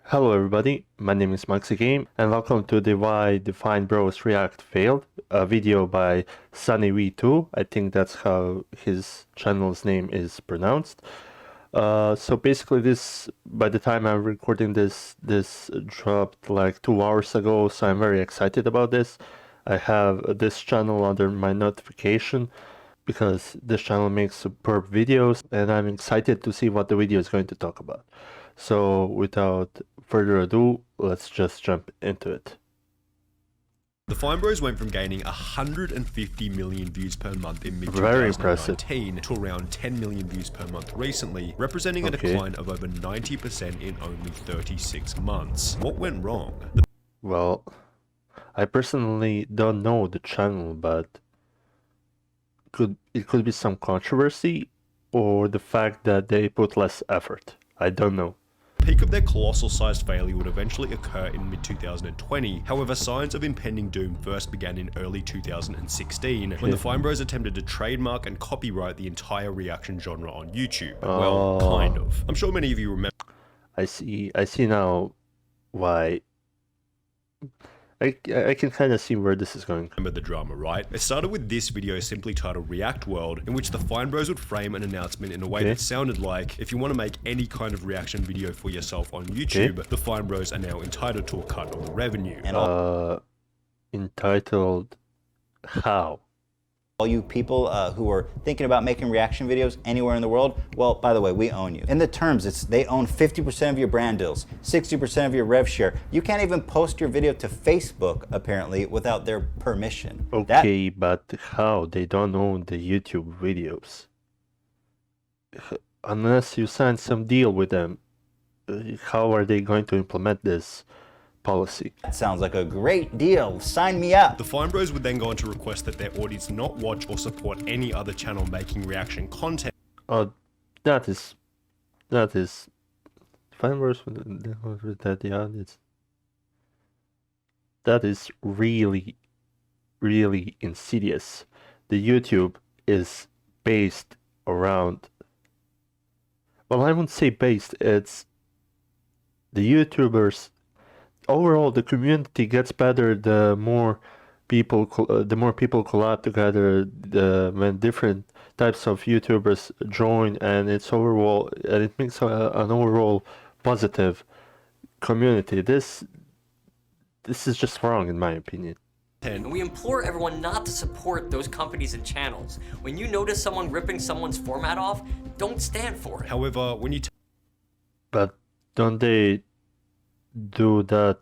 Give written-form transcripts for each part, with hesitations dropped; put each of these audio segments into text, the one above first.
Hello everybody, my name is MaxiGame and welcome to the Why the Fine Bros React Failed, a video by SunnyV2. I think that's how his channel's name is pronounced. So basically by the time I'm recording this dropped like 2 hours ago, so I'm very excited about this. I have this channel under my notification because this channel makes superb videos and I'm excited to see what the video is going to talk about. So without further ado, let's just jump into it. The Fine Bros went from gaining 150 million views per month in Very impressive. mid-2019 to around 10 million views per month recently, representing a decline of over 90% in only 36 months. What went wrong? Well, I personally don't know the channel, but it could be some controversy or the fact that they put less effort. I don't know. Peak of their colossal sized failure would eventually occur in mid-2020. However, signs of impending doom first began in early 2016 when the Fine Bros attempted to trademark and copyright the entire reaction genre on YouTube. Well, kind of. I'm sure many of you remember. I see now why. I can kind of see where this is going. Remember the drama, right? It started with this video simply titled React World, in which the Fine Bros would frame an announcement in a way that sounded like, if you want to make any kind of reaction video for yourself on YouTube, the Fine Bros are now entitled to a cut of the revenue. Entitled how? All you people who are thinking about making reaction videos anywhere in the world, well, by the way, we own you. In the terms, they own 50% of your brand deals, 60% of your rev share. You can't even post your video to Facebook, apparently, without their permission. Okay, but how? They don't own the YouTube videos. Unless you sign some deal with them, how are they going to implement this policy? That sounds like a great deal. Sign me up. The Fine Bros would then go on to request that their audience not watch or support any other channel making reaction content. That is Fine Bros with that, yeah, that is really insidious. The YouTube is based around, well, I wouldn't say based, it's the YouTubers. Overall, the community gets better the more people collab together, when different types of YouTubers join, and it makes an overall positive community. This is just wrong in my opinion. And we implore everyone not to support those companies and channels. When you notice someone ripping someone's format off, don't stand for it. However, when you but don't they do that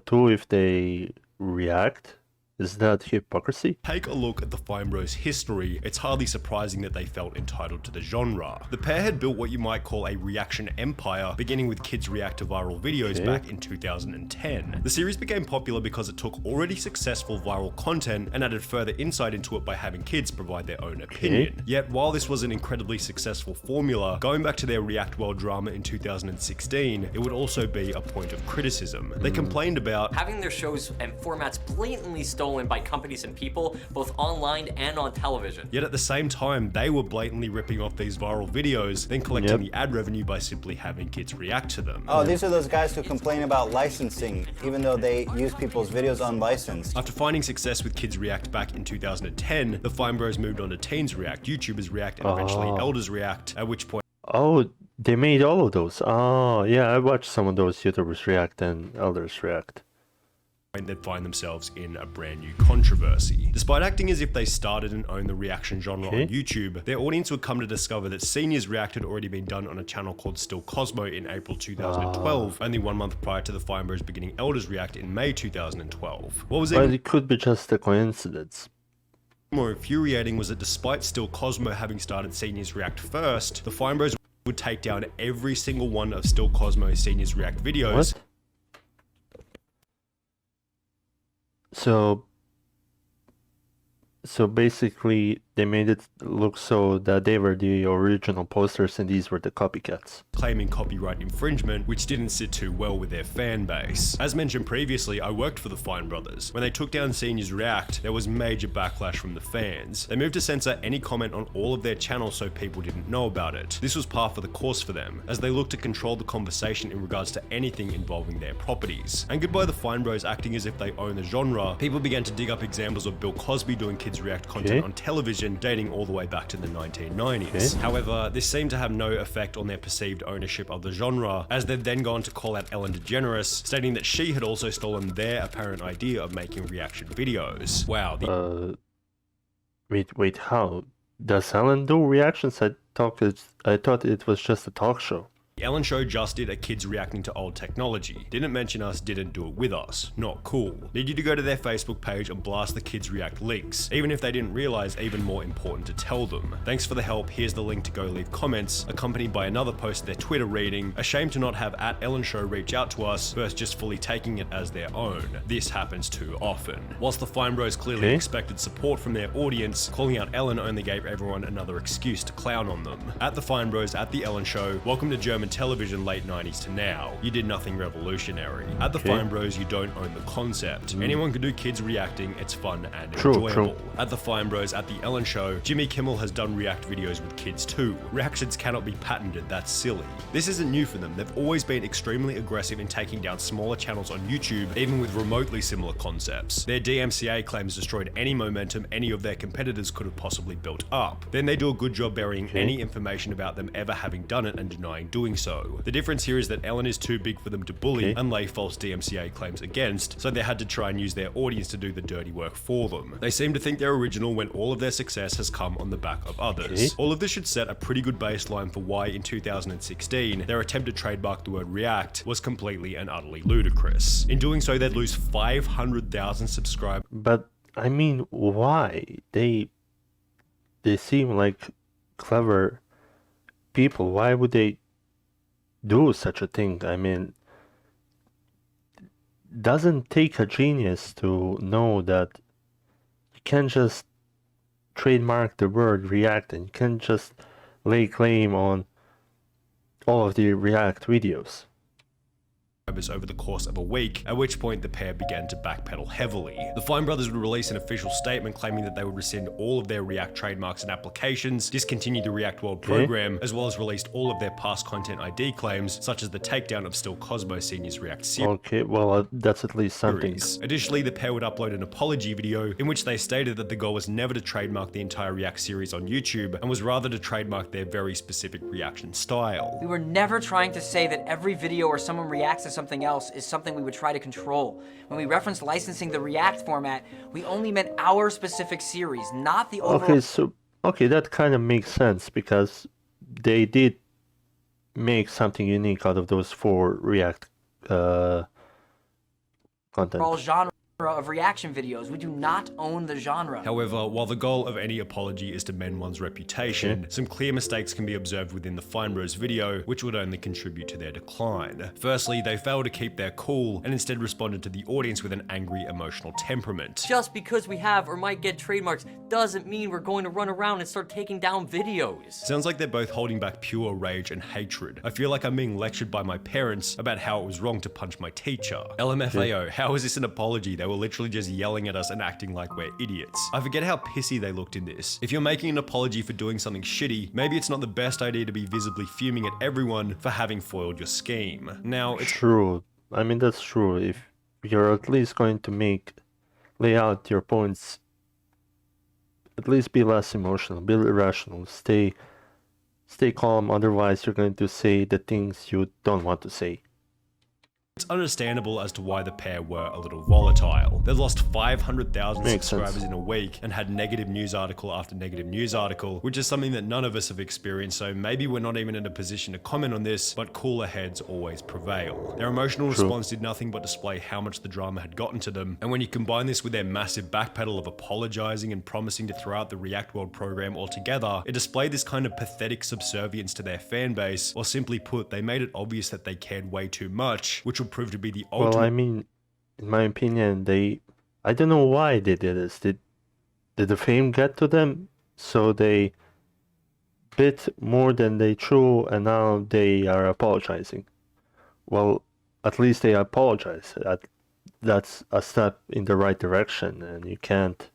too if they react? Is that hypocrisy? take a look at the Fine Bros' history, it's hardly surprising that they felt entitled to the genre. The pair had built what you might call a reaction empire, beginning with kids react to viral videos back in 2010. The series became popular because it took already successful viral content and added further insight into it by having kids provide their own opinion. Yet while this was an incredibly successful formula, going back to their React World drama in 2016, it would also be a point of criticism. They complained about having their shows and formats blatantly stolen by companies and people, both online and on television. Yet at the same time, they were blatantly ripping off these viral videos, then collecting the ad revenue by simply having kids react to them. Oh, these are those guys who complain about licensing, even though they use people's videos unlicensed. After finding success with Kids React back in 2010, the Fine Bros moved on to Teens React, YouTubers React, and eventually Elders React, at which point They made all of those. Yeah, I watched some of those YouTubers react and Elders react. they'd find themselves in a brand new controversy. Despite acting as if they started and owned the reaction genre on YouTube, their audience would come to discover that Seniors React had already been done on a channel called Still Cosmo in April 2012, only 1 month prior to the Fine Bros beginning Elders React in May 2012. What was But it could be just a coincidence. more infuriating was that despite Still Cosmo having started Seniors React first, the Fine Bros would take down every single one of Still Cosmo's Seniors React videos. What? So basically they made it look so that they were the original posters and these were the copycats. Claiming copyright infringement, which didn't sit too well with their fan base. As mentioned previously, I worked for the Fine Brothers. When they took down Seniors React, there was major backlash from the fans. They moved to censor any comment on all of their channels so people didn't know about it. This was par for the course for them, as they looked to control the conversation in regards to anything involving their properties. And goodbye the Fine Bros acting as if they own the genre, people began to dig up examples of Bill Cosby doing Kids React content on television dating all the way back to the 1990s. However, this seemed to have no effect on their perceived ownership of the genre, as they'd then gone to call out Ellen DeGeneres, stating that she had also stolen their apparent idea of making reaction videos. Wow. Wait, how? Does Ellen do reactions? I thought it was just a talk show. The Ellen Show just did a kids reacting to old technology. Didn't mention us, didn't do it with us. Not cool. Need you to go to their Facebook page and blast the kids react links, even if they didn't realize, even more important to tell them. Thanks for the help, here's the link to go leave comments, accompanied by another post of their Twitter reading, ashamed to not have @EllenShow reach out to us, versus just fully taking it as their own. This happens too often. Whilst the Fine Bros clearly expected support from their audience, calling out Ellen only gave everyone another excuse to clown on them. At the Fine Bros at the Ellen Show, welcome to German television late 90s to now. You did nothing revolutionary. At the Fine Bros, you don't own the concept. Anyone can do kids reacting, it's fun and enjoyable. At the Fine Bros at the Ellen Show, Jimmy Kimmel has done react videos with kids too. Reactions cannot be patented, that's silly. This isn't new for them, they've always been extremely aggressive in taking down smaller channels on YouTube, even with remotely similar concepts. Their DMCA claims destroyed any momentum any of their competitors could have possibly built up. Then they do a good job burying any information about them ever having done it and denying doing so. The difference here is that Ellen is too big for them to bully and lay false DMCA claims against, so they had to try and use their audience to do the dirty work for them. They seem to think they're original when all of their success has come on the back of others. All of this should set a pretty good baseline for why in 2016 their attempt to trademark the word react was completely and utterly ludicrous. In doing so, they'd lose 500,000 subscribers. But I mean, why? They seem like clever people. Why would they do such a thing? I mean, doesn't take a genius to know that you can't just trademark the word react and you can't just lay claim on all of the react videos over the course of a week, at which point the pair began to backpedal heavily. The Fine Brothers would release an official statement claiming that they would rescind all of their React trademarks and applications, discontinue the React World program, as well as released all of their past content ID claims, such as the takedown of Still Cosmo Seniors React series. Okay, well, that's at least something. Additionally, the pair would upload an apology video in which they stated that the goal was never to trademark the entire React series on YouTube, and was rather to trademark their very specific reaction style. We were never trying to say that every video where someone reacts to something else is something we would try to control. When we referenced licensing the React format, we only meant our specific series, not the overall. Okay, that kind of makes sense because they did make something unique out of those 4 React content. Overall genre of reaction videos. We do not own the genre. However, while the goal of any apology is to mend one's reputation, some clear mistakes can be observed within the Fine Bros video, which would only contribute to their decline. Firstly, they failed to keep their cool and instead responded to the audience with an angry, emotional temperament. Just because we have or might get trademarks doesn't mean we're going to run around and start taking down videos. Sounds like they're both holding back pure rage and hatred. I feel like I'm being lectured by my parents about how it was wrong to punch my teacher. LMFAO, how is this an apology? They were literally just yelling at us and acting like we're idiots. I forget how pissy they looked in this. If you're making an apology for doing something shitty, maybe it's not the best idea to be visibly fuming at everyone for having foiled your scheme. Now, it's true. I mean, that's true. If you're at least going to lay out your points, at least be less emotional, be irrational, stay calm, otherwise you're going to say the things you don't want to say. It's understandable as to why the pair were a little volatile. They've lost 500,000 subscribers in a week and had negative news article after negative news article, which is something that none of us have experienced, so maybe we're not even in a position to comment on this, but cooler heads always prevail. Their emotional response did nothing but display how much the drama had gotten to them, and when you combine this with their massive backpedal of apologizing and promising to throw out the React World program altogether, it displayed this kind of pathetic subservience to their fan base, or simply put, they made it obvious that they cared way too much, which would prove to be the ultimate. Well, I mean, in my opinion, I don't know why they did this. Did the fame get to them? So they bit more than they chew, and now they are apologizing. Well, at least they apologize. That's a step in the right direction, and you can't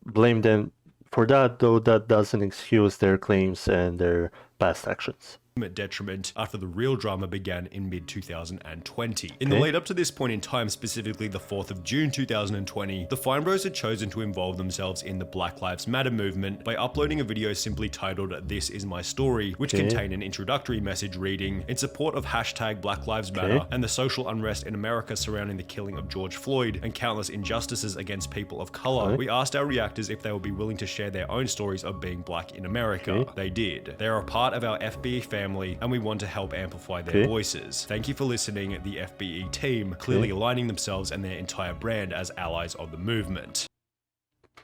blame them for that, though that doesn't excuse their claims and their past actions. Detriment after the real drama began in mid-2020. In the Okay. lead up to this point in time, specifically the 4th of June 2020, the Fine Bros had chosen to involve themselves in the Black Lives Matter movement by uploading a video simply titled "This Is My Story," which Okay. contained an introductory message reading, "In support of hashtag Black Lives Matter Okay. and the social unrest in America surrounding the killing of George Floyd and countless injustices against people of color, Okay. we asked our reactors if they would be willing to share their own stories of being black in America." Okay. They did. They are a part of our FBE family, and we want to help amplify their Okay. voices. Thank you for listening, the FBE team, clearly aligning themselves and their entire brand as allies of the movement.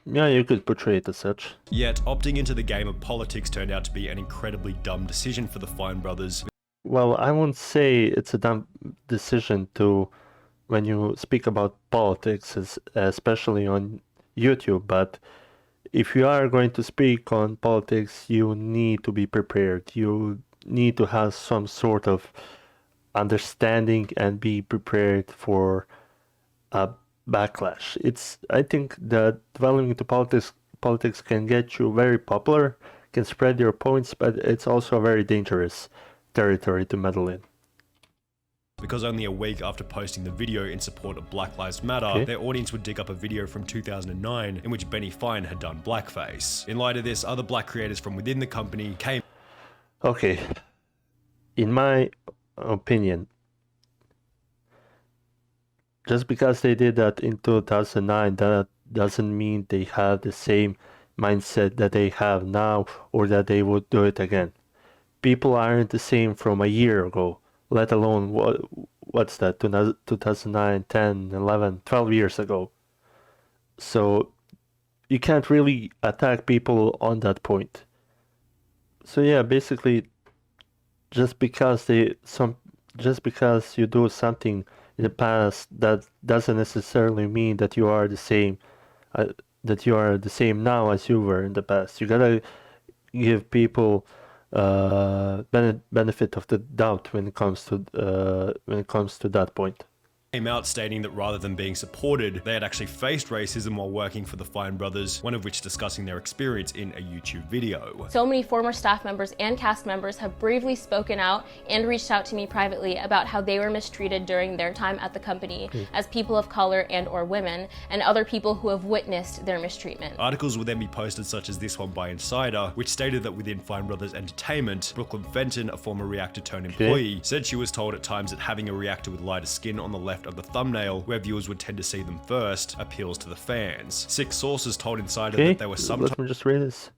Yeah, you could portray it as such. Yet, opting into the game of politics turned out to be an incredibly dumb decision for the Fine Brothers. Well, I won't say it's a dumb decision to, when you speak about politics, especially on YouTube, but if you are going to speak on politics, you need to be prepared. You need to have some sort of understanding and be prepared for a backlash. I think that dwelling into politics can get you very popular, can spread your points, but it's also a very dangerous territory to meddle in. Because only a week after posting the video in support of Black Lives Matter, Okay. their audience would dig up a video from 2009 in which Benny Fine had done blackface. In light of this, other black creators from within the company came Okay, in my opinion, just because they did that in 2009, that doesn't mean they have the same mindset that they have now or that they would do it again. People aren't the same from a year ago, let alone what's that, 2009, 10, 11, 12 years ago. So you can't really attack people on that point. So yeah, basically, just because you do something in the past, that doesn't necessarily mean that you are the same now as you were in the past. You gotta give people benefit of the doubt when it comes to that point. out stating that rather than being supported, they had actually faced racism while working for the Fine Brothers, one of which discussing their experience in a YouTube video. So many former staff members and cast members have bravely spoken out and reached out to me privately about how they were mistreated during their time at the company as people of color and or women, and other people who have witnessed their mistreatment. Articles would then be posted such as this one by Insider, which stated that within Fine Brothers Entertainment, Brooklyn Fenton, a former reactor turned employee, said she was told at times that having a reactor with lighter skin on the left of the thumbnail, where viewers would tend to see them first, appeals to the fans. 6 sources told Insider Okay, that there were sometimes let me just read this.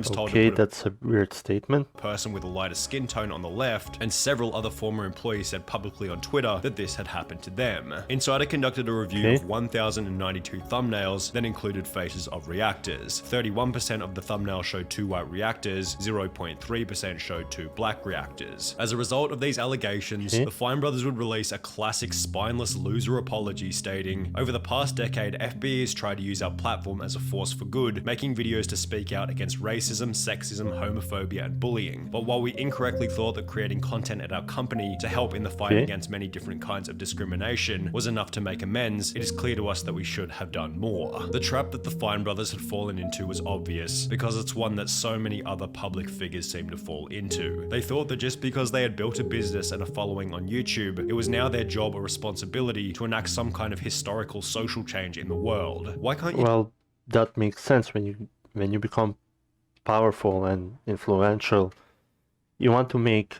told Okay, to put that's a weird statement. a person with a lighter skin tone on the left, and several other former employees said publicly on Twitter that this had happened to them. Insider conducted a review Okay. of 1,092 thumbnails that included faces of reactors. 31% of the thumbnails showed 2 white reactors, 0.3% showed 2 black reactors. As a result of these allegations, Okay. the Fine Brothers would release a classic spineless loser apology stating, "Over the past decade, FBE has tried to use our platform as a force for good, making videos to speak out against racism, sexism, homophobia, and bullying. But while we incorrectly thought that creating content at our company to help in the fight Okay. against many different kinds of discrimination was enough to make amends, it is clear to us that we should have done more." The trap that the Fine Brothers had fallen into was obvious, because it's one that so many other public figures seem to fall into. They thought that just because they had built a business and a following on YouTube, it was now their job or responsibility to enact some kind of historical social change in the world. Why can't you Well, that makes sense when you become powerful and influential. You want to make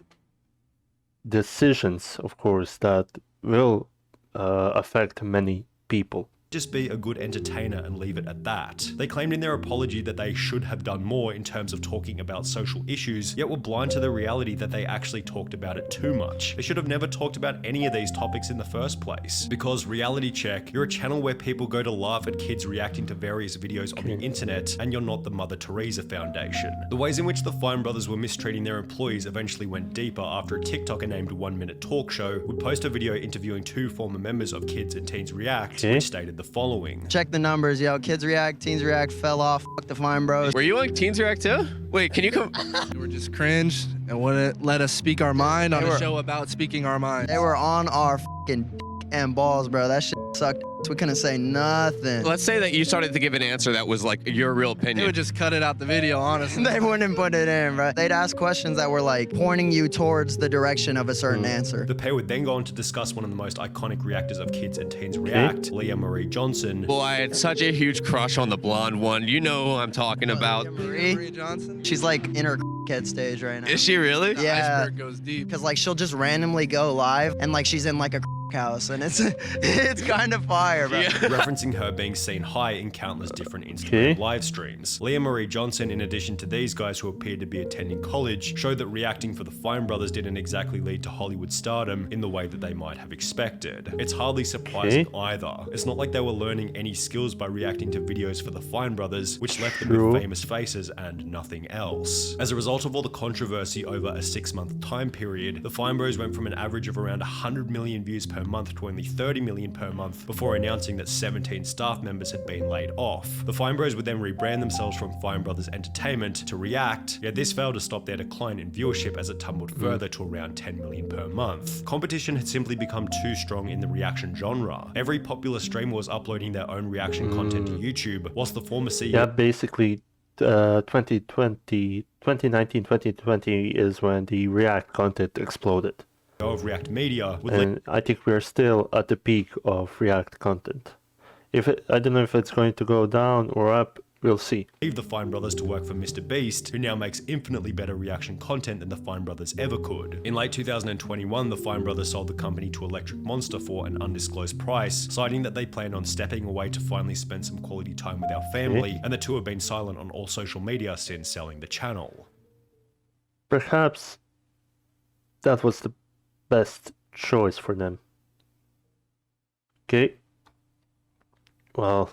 decisions, of course, that will affect many people. just be a good entertainer and leave it at that. They claimed in their apology that they should have done more in terms of talking about social issues, yet were blind to the reality that they actually talked about it too much. They should have never talked about any of these topics in the first place. Because reality check, you're a channel where people go to laugh at kids reacting to various videos on the internet, and you're not the Mother Teresa Foundation. The ways in which the Fine Brothers were mistreating their employees eventually went deeper after a TikToker named 1 Minute Talk Show would post a video interviewing 2 former members of Kids and Teens React, which stated the following. Check the numbers, yo. Kids React, Teens React fell off. Fuck the Fine Bros. Were you on Teens React too? Wait, can you come? We were just cringe and wouldn't let us speak our mind on a show about speaking our mind. They were on our fucking dick and balls, bro. That shit sucked. We couldn't say nothing. Let's say that you started to give an answer that was like your real They opinion. would just cut it out the video, honestly. They wouldn't put it in, bro. They'd ask questions that were like pointing you towards the direction of a certain answer. The pair would then go on to discuss one of the most iconic reactors of Kids and Teens React, Leah Marie Johnson. Well, I had such a huge crush on the blonde one. You know who I'm talking about. Marie Johnson. She's like in her head stage right now. Is she really? The Yeah. iceberg goes deep. Because like she'll just randomly go live and like she's in like a house and it's kind of fire, bro. Yeah. Referencing her being seen high in countless different Instagram live streams. Leah Marie Johnson, in addition to these guys who appeared to be attending college, showed that reacting for the Fine Brothers didn't exactly lead to Hollywood stardom in the way that they might have expected. It's hardly surprising either. It's not like they were learning any skills by reacting to videos for the Fine Brothers, which left them with famous faces and nothing else. As a result of all the controversy over a 6-month time period, the Fine Bros went from an average of around 100 million views per month to only 30 million per month before announcing that 17 staff members had been laid off. The Fine Bros would then rebrand themselves from Fine Brothers Entertainment to React, yet this failed to stop their decline in viewership as it tumbled further to around 10 million per month. Competition had simply become too strong in the reaction genre. Every popular streamer was uploading their own reaction content to YouTube, whilst the former CEO... Yeah, basically 2019, 2020 is when the React content exploded. of React Media would And I think we're still at the peak of React content. I don't know if it's going to go down or up, we'll see. leave the Fine Brothers to work for Mr. Beast, who now makes infinitely better reaction content than the Fine Brothers ever could. In late 2021, the Fine Brothers sold the company to Electric Monster for an undisclosed price, citing that they plan on stepping away to finally spend some quality time with our family, and the two have been silent on all social media since selling the channel. Perhaps that was the best choice for them. Okay. Well,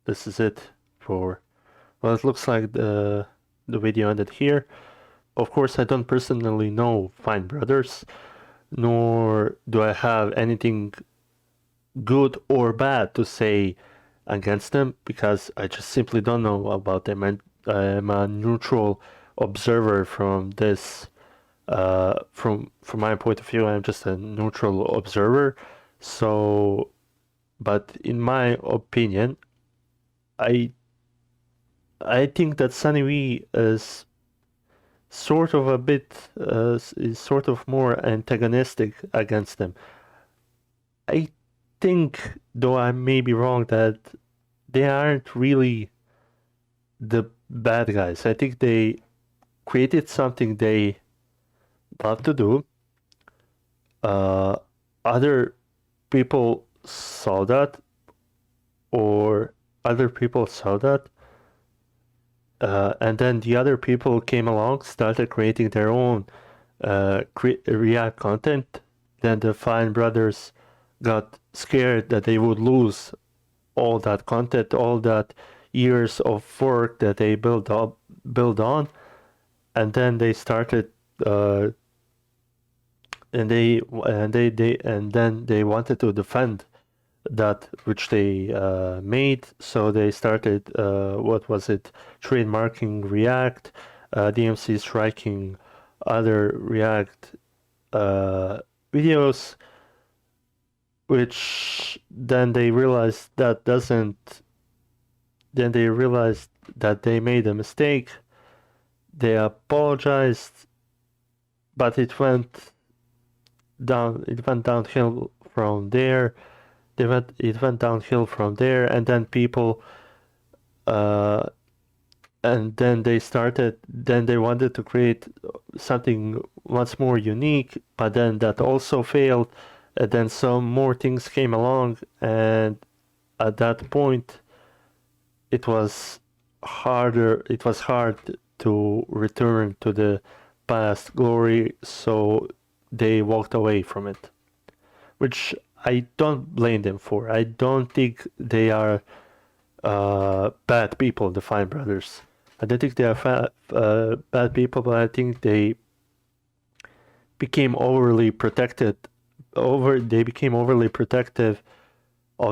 this is it for... Well, it looks like the video ended here. Of course, I don't personally know Fine Brothers, nor do I have anything good or bad to say against them, because I just simply don't know about them, and I'm a neutral observer from this. From my point of view, I'm just a neutral observer. So, but in my opinion, I think that SunnyV is sort of a bit is sort of more antagonistic against them. I think, though I may be wrong, that they aren't really the bad guys. I think they created something they love to do. Other people saw that, and then the other people came along, started creating their own React content. Then the Fine Brothers got scared that they would lose all that content, all that years of work that they built on, and then they started and then they wanted to defend that which they made, so they started trademarking React, DMC striking other React videos, which then they realized that they made a mistake. They apologized, but it went downhill from there. It went downhill from there, and then people, and then they wanted to create something once more unique, but then that also failed. And then some more things came along, and at that point it was hard to return to the past glory, so they walked away from it, which I don't blame them for. I don't think they are bad people, the Fine Brothers. I don't think they are bad people, but I think they became overly protective of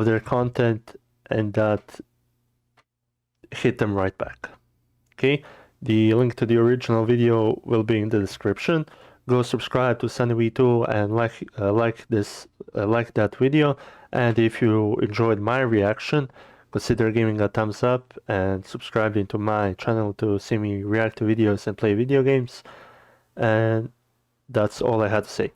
their content, and that hit them right back. Okay, the link to the original video will be in the description. Go subscribe to SunnyV2 and like that video. And if you enjoyed my reaction, consider giving a thumbs up and subscribing to my channel to see me react to videos and play video games. And that's all I had to say.